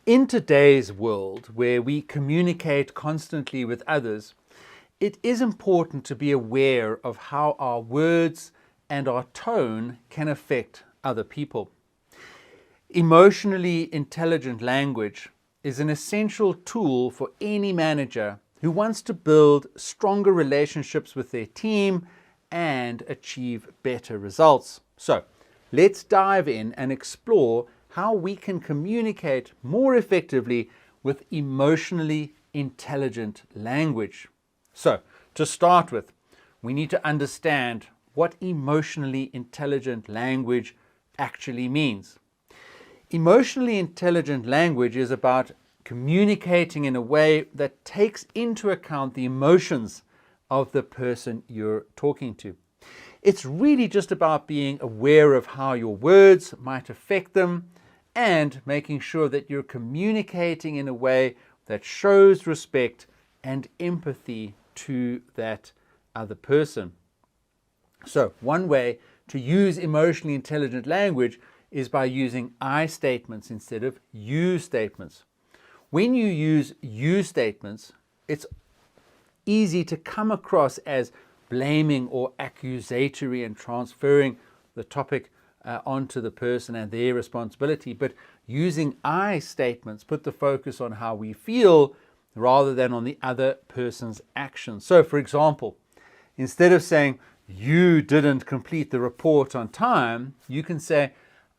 In today's world, where we communicate constantly with others, it is important to be aware of how our words and our tone can affect other people. Emotionally intelligent language is an essential tool for any manager who wants to build stronger relationships with their team and achieve better results. So, let's dive in and explore how we can communicate more effectively with emotionally intelligent language. So, to start with, we need to understand what emotionally intelligent language actually means. Emotionally intelligent language is about communicating in a way that takes into account the emotions of the person you're talking to. It's really just about being aware of how your words might affect them and making sure that you're communicating in a way that shows respect and empathy to that other person. So, one way to use emotionally intelligent language is by using I statements instead of you statements. When you use you statements, it's easy to come across as blaming or accusatory and transferring the topic onto the person and their responsibility. But using I statements put the focus on how we feel rather than on the other person's actions. So, for example, instead of saying, "You didn't complete the report on time," you can say,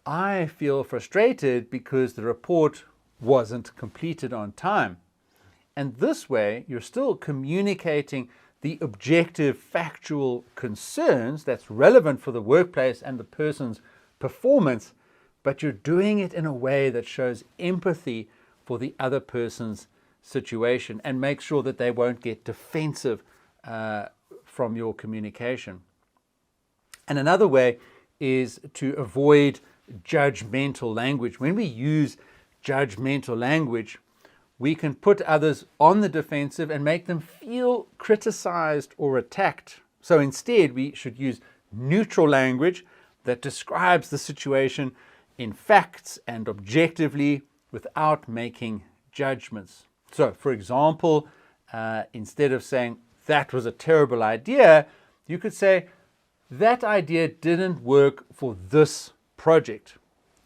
"I feel frustrated because the report wasn't completed on time." And this way, you're still communicating the objective, factual concerns that's relevant for the workplace and the person's performance, but you're doing it in a way that shows empathy for the other person's situation and make sure that they won't get defensive from your communication. And another way is to avoid judgmental language. When we use judgmental language, we can put others on the defensive and make them feel criticized or attacked. So instead, we should use neutral language that describes the situation in facts and objectively without making judgments. So, for example, instead of saying, "That was a terrible idea," you could say, "That idea didn't work for this project."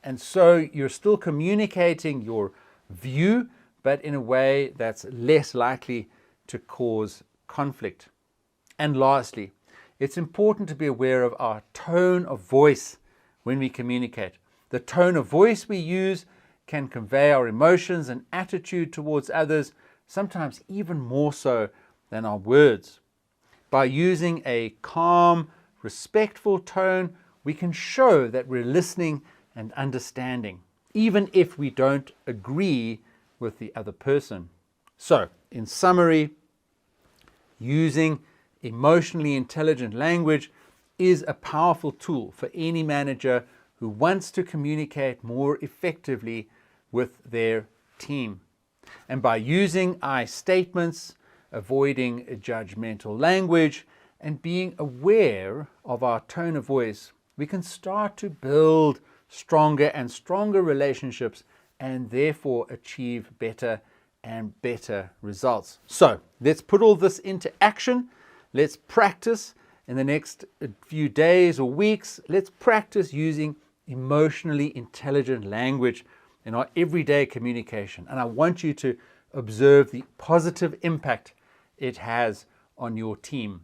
And so you're still communicating your view, but in a way that's less likely to cause conflict. And lastly, it's important to be aware of our tone of voice when we communicate. The tone of voice we use can convey our emotions and attitude towards others, sometimes even more so than our words. By using a calm, respectful tone, we can show that we're listening and understanding, even if we don't agree with the other person. So, in summary, using emotionally intelligent language is a powerful tool for any manager who wants to communicate more effectively with their team. And by using I statements, avoiding judgmental language, and being aware of our tone of voice, we can start to build stronger and stronger relationships and therefore achieve better and better results. So let's put all this into action. Let's practice in the next few days or weeks. Let's practice using emotionally intelligent language in our everyday communication. And I want you to observe the positive impact it has on your team.